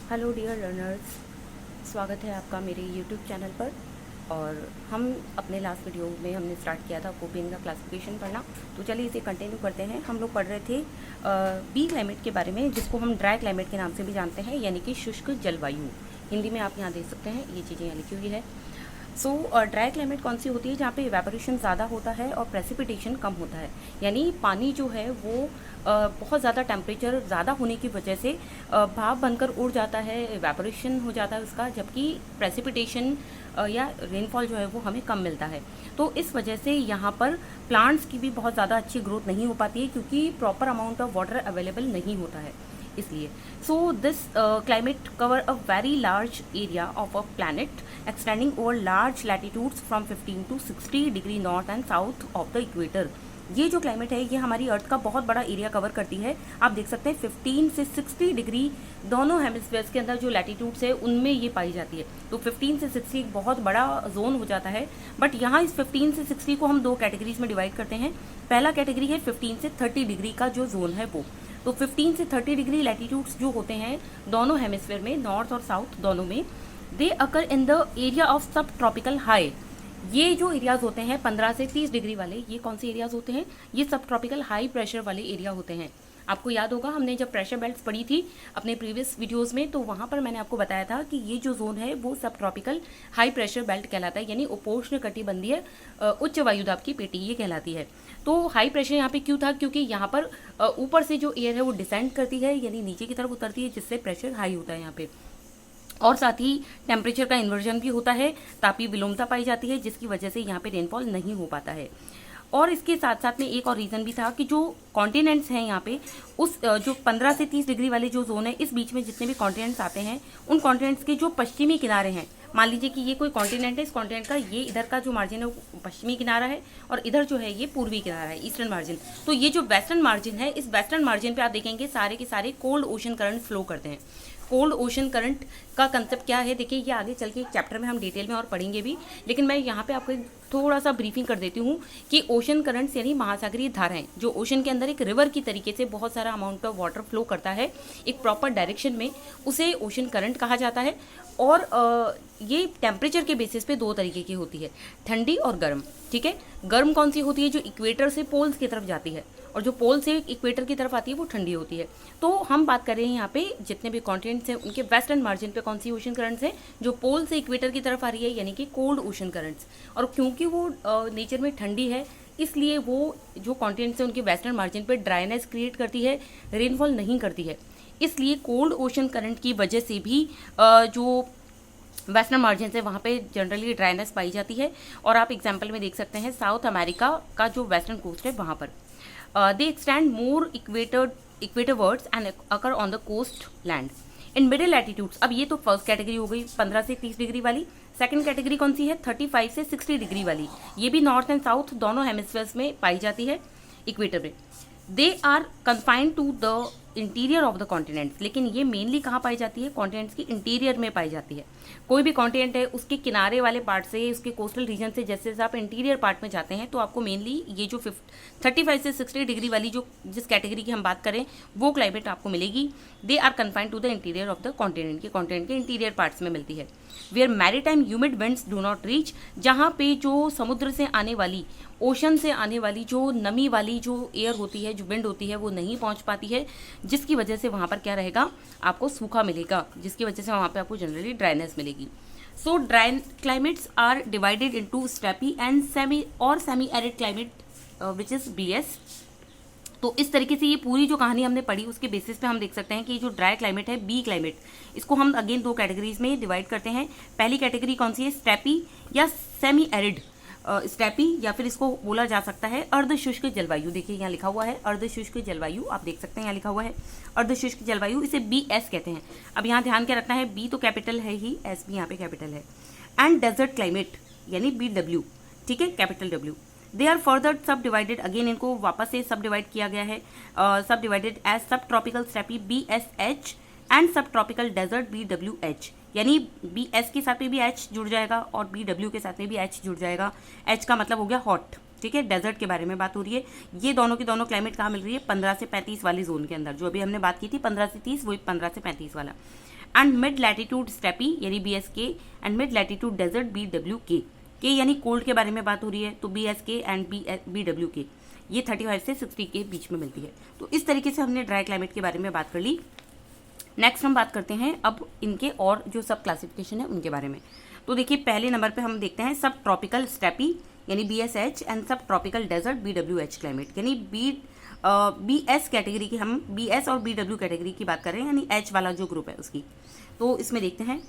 Hello dear learners, स्वागत है आपका मेरे यूट्यूब चैनल पर। और हम अपने लास्ट वीडियो में हमने स्टार्ट किया था कोपियन का क्लासिफिकेशन पढ़ना। तो चलिए इसे कंटिन्यू करते हैं। हम लोग पढ़ रहे थे बी क्लाइमेट के बारे में, जिसको हम ड्राई क्लाइमेट के नाम से भी जानते हैं, यानी कि शुष्क जलवायु। हिंदी में आप यहाँ देख सकते हैं, ये चीज़ें यहाँ लिखी हुई है। ड्राई क्लाइमेट कौन सी होती है? जहाँ पे इवेपोरेशन ज़्यादा होता है और प्रेसिपिटेशन कम होता है, यानी पानी जो है वो बहुत ज़्यादा टेम्परेचर ज़्यादा होने की वजह से भाप बनकर उड़ जाता है, इवेपोरेशन हो जाता है उसका, जबकि प्रेसिपिटेशन या रेनफॉल जो है वो हमें कम मिलता है। तो इस वजह से यहाँ पर प्लांट्स की भी बहुत ज़्यादा अच्छी ग्रोथ नहीं हो पाती है, क्योंकि proper amount of water available नहीं होता है इसलिए। This climate cover a very large area of a planet extending over large latitudes from 15 to 60 degree north and south of the equator. ये जो क्लाइमेट है ये हमारी अर्थ का बहुत बड़ा एरिया कवर करती है। आप देख सकते हैं 15 से 60 डिग्री दोनों हेमिस्फीयर्स के अंदर जो लैटिट्यूड्स है उनमें ये पाई जाती है। तो 15 से 60 एक बहुत बड़ा जोन हो जाता है। बट यहाँ इस 15 से 60 को हम दो कैटेगरीज में डिवाइड करते हैं। पहला कैटेगरी है 15 से 30 डिग्री का जो जोन है वो। तो 15 से 30 डिग्री लैटिट्यूड्स जो होते हैं दोनों हेमिस्फीयर में, नॉर्थ और साउथ दोनों में, दे अकर इन द एरिया ऑफ सब ट्रॉपिकल हाई। ये जो एरियाज होते हैं 15 से 30 डिग्री वाले, ये कौन से एरियाज होते हैं? ये सब ट्रॉपिकल हाई प्रेशर वाले एरिया होते हैं। आपको याद होगा हमने जब प्रेशर बेल्ट्स पढ़ी थी अपने प्रीवियस वीडियोस में, तो वहाँ पर मैंने आपको बताया था कि ये जो जोन है वो सब ट्रॉपिकल हाई प्रेशर बेल्ट कहलाता है, यानी उपोष्ण कटिबंधीय उच्च वायुदाब की पेटी ये कहलाती है। तो हाई प्रेशर यहाँ पे क्यों था? क्योंकि यहाँ पर ऊपर से जो एयर है वो डिसेंड करती है, यानी नीचे की तरफ उतरती है, जिससे प्रेशर हाई होता है यहाँ पे। और साथ ही टेम्परेचर का इन्वर्जन भी होता है, तापीय विलोमता पाई जाती है, जिसकी वजह से यहाँ पे रेनफॉल नहीं हो पाता है। और इसके साथ साथ में एक और रीज़न भी था कि जो कॉन्टिनेंट्स हैं यहाँ पे, उस जो 15 से 30 डिग्री वाले जो जोन है, इस बीच में जितने भी कॉन्टिनेंट्स आते हैं, उन कॉन्टिनेंट्स के जो पश्चिमी किनारे हैं, मान लीजिए कि ये कोई कॉन्टिनेंट है, इस कॉन्टिनेंट का ये इधर का जो मार्जिन है वो पश्चिमी किनारा है, और इधर जो है ये पूर्वी किनारा है, ईस्टर्न मार्जिन। तो ये जो वेस्टर्न मार्जिन है, इस वेस्टर्न मार्जिन पे आप देखेंगे सारे के सारे कोल्ड ओशन करंट फ्लो करते हैं। कोल्ड ओशन करंट का कंसेप्ट क्या है, देखिए ये आगे चल के एक चैप्टर में हम डिटेल में और पढ़ेंगे भी, लेकिन मैं यहाँ पे आपको थोड़ा सा ब्रीफिंग कर देती हूँ कि ओशन करंट्स यानी महासागरीय धाराएं, जो ओशन के अंदर एक रिवर की तरीके से बहुत सारा अमाउंट ऑफ वाटर फ्लो करता है एक प्रॉपर डायरेक्शन में, उसे ओशन करंट कहा जाता है। और ये टेम्परेचर के बेसिस पे दो तरीके की होती है, ठंडी और गर्म। ठीक है, गर्म कौन सी होती है? जो इक्वेटर से पोल्स की तरफ जाती है, और जो पोल से इक्वेटर की तरफ आती है वो ठंडी होती है। तो हम बात कर रहे हैं यहाँ पे जितने भी कॉन्टिनेंट्स हैं उनके वेस्टर्न मार्जिन पे कौन सी ओशन करंट्स हैं? जो पोल से इक्वेटर की तरफ आ रही है, यानी कि कोल्ड ओशन करंट्स। और क्योंकि वो नेचर में ठंडी है, इसलिए वो जो कॉन्टिनेंट्स हैं उनके वेस्टर्न मार्जिन पे ड्राइनेस क्रिएट करती है, रेनफॉल नहीं करती है। इसलिए कोल्ड ओशन करंट की वजह से भी जो वेस्टर्न मार्जिन से वहाँ पे जनरली ड्राइनेस पाई जाती है। और आप एग्जांपल में देख सकते हैं साउथ अमेरिका का जो वेस्टर्न कोस्ट है वहाँ पर they extend more equatorwards and occur on the coast land in middle latitudes. अब ये तो फर्स्ट कैटेगरी हो गई 15 से 30 डिग्री वाली। सेकंड कैटेगरी कौन सी है? 35 से 60 डिग्री वाली। ये भी नॉर्थ एंड साउथ दोनों हेमिस्फीयर्स में पाई जाती है इक्वेटर में। They are confined to the interior of the continents, लेकिन ये मेनली कहाँ पाई जाती है? कॉन्टिनेंट्स की इंटीरियर में पाई जाती है। कोई भी कॉन्टिनेंट है उसके किनारे वाले पार्ट से, उसके कोस्टल रीजन से जैसे जैसे आप इंटीरियर पार्ट में जाते हैं, तो आपको मेनली ये जो 35 से 60 डिग्री वाली जो जिस कैटेगरी की हम बात करें वो क्लाइमेट आपको मिलेगी। They are confined to the interior of the continent के इंटीरियर पार्ट्स में मिलती है। Where maritime humid winds do not reach, जहाँ पे जो समुद्र से आने वाली, ओशन से आने वाली जो नमी वाली जो एयर होती है, जो विंड होती है, वो नहीं पहुंच पाती है, जिसकी वजह से वहाँ पर क्या रहेगा? आपको सूखा मिलेगा, जिसकी वजह से वहाँ पे आपको जनरली ड्राइनेस मिलेगी। So dry climates are divided into steppe and semi arid climate which is BS। तो इस तरीके से ये पूरी जो कहानी हमने पढ़ी उसके बेसिस पे हम देख सकते हैं कि जो ड्राई क्लाइमेट है बी क्लाइमेट, इसको हम अगेन दो कैटेगरीज में डिवाइड करते हैं। पहली कैटेगरी कौन सी है? स्टेपी या सेमी एरिड। स्टेपी या फिर इसको बोला जा सकता है अर्ध शुष्क जलवायु। देखिए यहाँ लिखा हुआ है अर्ध शुष्क जलवायु, आप देख सकते हैं यहाँ लिखा हुआ है अर्ध शुष्क जलवायु, इसे BS कहते हैं। अब यहाँ ध्यान क्या रखना है, बी तो कैपिटल है ही, S भी यहाँ पे कैपिटल है। एंड डेजर्ट क्लाइमेट यानी BW, ठीक है, capital W। They are further sub divided, again इनको वापस से सब डिवाइड किया गया है, sub divided as sub tropical steppe BSH and sub tropical desert BWH, यानी BS के साथ में भी H जुड़ जाएगा और BW के साथ में भी H जुड़ जाएगा। H का मतलब हो गया हॉट, ठीक है, डेजर्ट के बारे में बात हो रही है। ये दोनों की दोनों क्लाइमेट कहाँ मिल रही है, 15 से 35 वाली जोन के अंदर, जो अभी हमने बात की थी 15 से 30, वही 15 से 35 वाला। एंड मिड लैटिट्यूड स्टेपी यानी BSK and mid latitude desert BWK के यानी कोल्ड के बारे में बात हो रही है, तो BSK एंड BWK ये 35 से 60 के बीच में मिलती है। तो इस तरीके से हमने ड्राई क्लाइमेट के बारे में बात कर ली। नेक्स्ट हम बात करते हैं अब इनके और जो सब क्लासिफिकेशन है उनके बारे में। तो देखिए पहले नंबर पे हम देखते हैं सब ट्रॉपिकल स्टेपी यानी BSH and sub tropical desert BWH climate यानी BS कैटेगरी की, हम BS और BW कैटेगरी की बात कर रहे हैं, यानी H वाला जो ग्रुप है उसकी। तो इसमें देखते हैं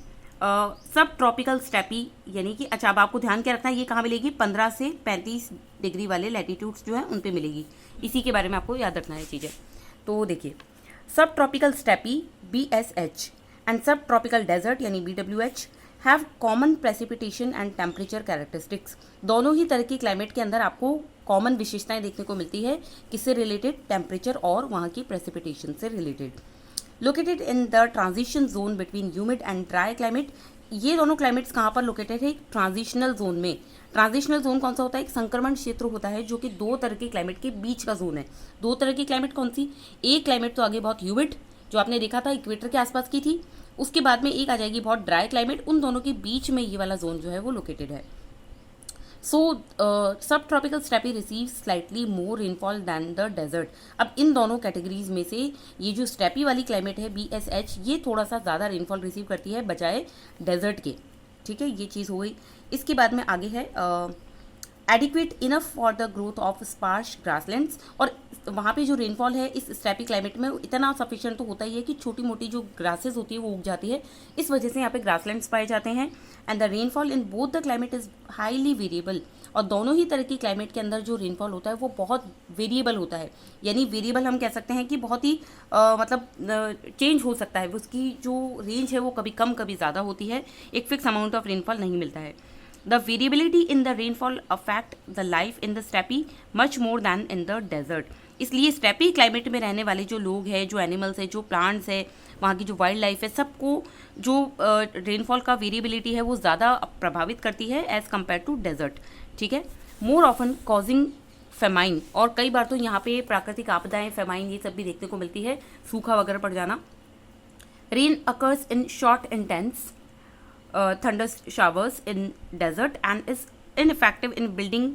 सब ट्रॉपिकल स्टेपी यानी कि, अच्छा अब आपको ध्यान क्या रखना है, ये कहाँ मिलेगी, 15 से 35 डिग्री वाले लैटिट्यूड्स जो है उन पे मिलेगी। इसी के बारे में आपको याद रखना है चीज़ें। तो देखिए सब tropical steppe BSH and sub tropical desert यानी BWH have common precipitation and temperature characteristics. दोनों ही तरह की क्लाइमेट के अंदर आपको कॉमन विशेषताएं देखने को मिलती है, किससे रिलेटेड, टेम्परेचर और वहाँ की प्रेसिपिटेशन से related. Located in the transition zone between humid and dry climate. ये दोनों क्लाइमेट्स कहाँ पर लोकेटेड है, ट्रांजिशनल जोन में। ट्रांजिशनल जोन कौन सा होता है, एक संक्रमण क्षेत्र होता है जो कि दो तरह के क्लाइमेट के बीच का जोन है। दो तरह की क्लाइमेट कौन सी, एक क्लाइमेट तो आगे बहुत ह्यूमिड जो आपने देखा था इक्वेटर के आसपास की थी, उसके बाद में एक आ जाएगी बहुत ड्राई क्लाइमेट, उन दोनों के बीच में ये वाला जोन जो है वो लोकेटेड है। So sub tropical steppe receive slightly more rainfall than the desert. अब इन दोनों कैटेगरीज में से ये जो स्टेपी वाली क्लाइमेट है BSH, ये थोड़ा सा ज़्यादा रेनफॉल रिसीव करती है बजाय डेजर्ट के। ठीक है, ये चीज़ हो गई। इसके बाद में आगे है adequate enough for the growth of sparse grasslands. और वहाँ पे जो रेनफॉल है इस स्टेपी क्लाइमेट में इतना सफिशिएंट तो होता ही है कि छोटी मोटी जो ग्रासेस होती है वो उग जाती है, इस वजह से यहाँ पे ग्रासलैंड्स पाए जाते हैं। And the rainfall in both the climate is highly variable. और दोनों ही तरह की क्लाइमेट के अंदर जो रेनफॉल होता है वो बहुत वेरिएबल होता है, यानी वेरिएबल हम कह सकते हैं कि बहुत ही मतलब चेंज हो सकता है, उसकी जो रेंज है वो कभी कम कभी ज़्यादा होती है, एक फिक्स अमाउंट ऑफ रेनफॉल नहीं मिलता है। The variability in the rainfall affect the life in the steppe much more than in the desert. इसलिए स्टेपी क्लाइमेट में रहने वाले जो लोग हैं, जो एनिमल्स है, जो प्लांट्स है, वहाँ की जो वाइल्ड लाइफ है, सबको जो रेनफॉल का वेरिएबिलिटी है वो ज़्यादा प्रभावित करती है एज़ कम्पेयर टू डेजर्ट। ठीक है, मोर ऑफन कॉजिंग फेमाइन। और कई बार तो यहाँ पे प्राकृतिक आपदाएं, फेमाइन, ये सब भी देखने को मिलती है, सूखा वगैरह पड़ जाना। Rain occurs in short intense thunder showers in desert and is ineffective in building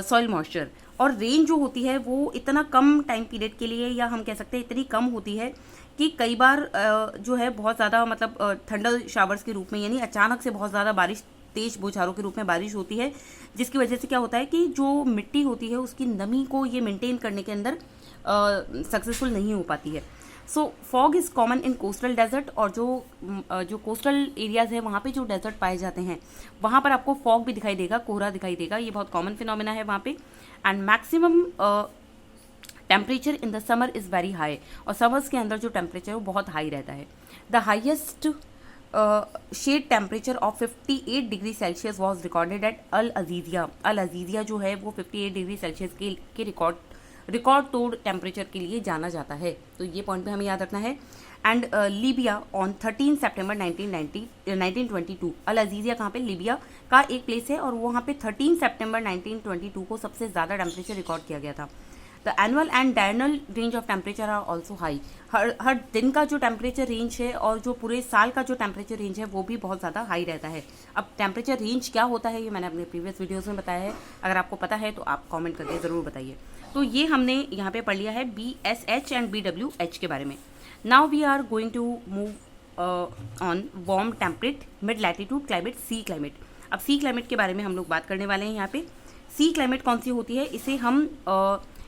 soil moisture। और रेन जो होती है वो इतना कम टाइम पीरियड के लिए, या हम कह सकते हैं इतनी कम होती है कि कई बार जो है बहुत ज़्यादा मतलब थंडर शावर्स के रूप में, यानी अचानक से बहुत ज़्यादा बारिश, तेज बौछारों के रूप में बारिश होती है, जिसकी वजह से क्या होता है कि जो मिट्टी होती है उसकी नमी को ये मेंटेन करने के अंदर सक्सेसफुल नहीं हो पाती है। So fog is common in coastal desert. और जो कोस्टल एरियाज़ है वहाँ पे जो डेजर्ट पाए जाते हैं वहाँ पर आपको फॉग भी दिखाई देगा, कोहरा दिखाई देगा, ये बहुत कॉमन फिनोमेना है वहाँ पे। And maximum temperature in the summer is very high. और समर्स के अंदर जो टेम्परेचर है वो बहुत हाई रहता है। The highest shade temperature of 58 degree Celsius was recorded at Al Aziziyah. Al Aziziyah जो है वो 58 डिग्री सेल्सियस के रिकॉर्ड तोड़ टेम्परेचर के लिए जाना जाता है। तो ये पॉइंट पे हमें याद रखना है। एंड लीबिया ऑन 13 सितंबर 1922। अल अजीज़िया कहाँ पे, लीबिया का एक प्लेस है, और वहाँ पे 13 सितंबर 1922 को सबसे ज़्यादा टेम्परेचर रिकॉर्ड किया गया था। The annual and diurnal range of temperature are also high. हर दिन का जो टेम्परेचर रेंज है और जो पूरे साल का जो टेम्परेचर रेंज है वो भी बहुत ज़्यादा हाई रहता है। अब टेम्परेचर रेंज क्या होता है ये मैंने अपने प्रीवियस वीडियोज़ में बताया है, अगर आपको पता है तो आप कॉमेंट करके ज़रूर बताइए। तो ये हमने यहाँ पे पढ़ लिया है BSH एंड BWH के बारे में। Now we are going to move on warm temperate mid latitude climate, C climate. अब सी क्लाइमेट के बारे में हम लोग बात करने वाले हैं यहाँ पे। सी क्लाइमेट कौन सी होती है, इसे हम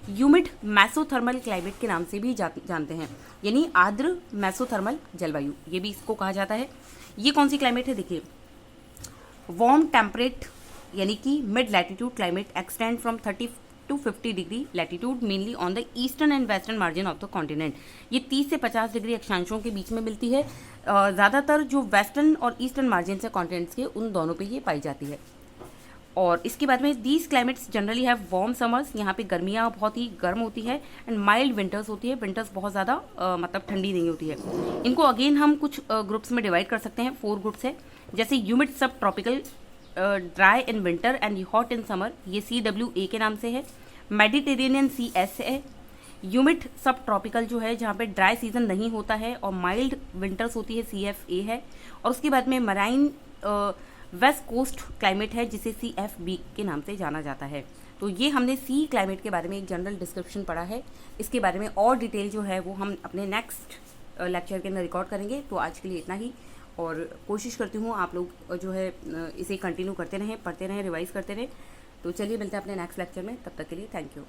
ह्यूमिड मेसोथर्मल क्लाइमेट के नाम से भी जानते हैं, यानी आर्द्र मेसोथर्मल जलवायु, ये भी इसको कहा जाता है। ये कौन सी क्लाइमेट है, देखिए वार्म टेम्परेट यानी कि mid latitude climate extend from 30 to 50 degree latitude mainly on the eastern and western margin of the continent. ये 30 से 50 डिग्री अक्षांशों के बीच में मिलती है, ज़्यादातर जो वेस्टर्न और ईस्टर्न मार्जिन से कॉन्टिनेंट्स के उन दोनों पे ये पाई जाती है। और इसके बाद में these climates generally have warm summers, यहाँ पे गर्मियाँ बहुत ही गर्म होती है, एंड माइल्ड विंटर्स होती है, विंटर्स बहुत ज़्यादा मतलब ठंडी नहीं होती है। इनको अगेन हम कुछ ग्रुप्स में डिवाइड कर सकते हैं, 4 ग्रुप्स है, जैसे ह्यूमिड सब tropical dry in winter and hot in summer, ये CWA के नाम से है। मेडिटेरेनियन सी S है। ह्यूमिड सब ट्रॉपिकल जो है जहाँ पे ड्राई सीजन नहीं होता है और माइल्ड विंटर्स होती है, CFA है। और उसके बाद में मराइन वेस्ट कोस्ट क्लाइमेट है जिसे CFB के नाम से जाना जाता है। तो ये हमने सी क्लाइमेट के बारे में एक जनरल डिस्क्रिप्शन पढ़ा है। इसके बारे में और डिटेल जो है वो हम अपने नेक्स्ट लेक्चर के अंदर रिकॉर्ड करेंगे। तो आज के लिए इतना ही, और कोशिश करती हूँ आप लोग जो है इसे कंटिन्यू करते रहें, पढ़ते रहें, रिवाइज करते रहें। तो चलिए मिलते हैं अपने नेक्स्ट लेक्चर में, तब तक के लिए थैंक यू।